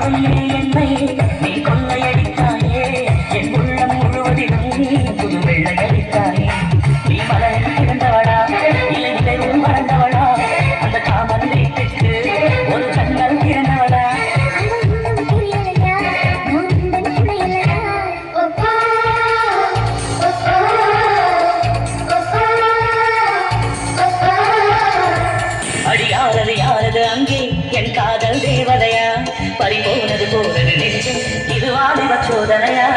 என்னை நீ கொள்ளையடித்தாயே என் உள்ளம் முழுவதிலும் புது வெள்ளையடித்தாயே நீ மலரில் பிறந்தவளா இல்லை நிலைவும் மறந்தவளா அந்த காமன் வீட்டுக்கு ஒரு கண்ணல் பிறந்தவளா அடி யாரது யாரது அங்கே என் காதல் தேவதையா பறிபோனது போனது நெஞ்சம் இது வாலிப சோதனையா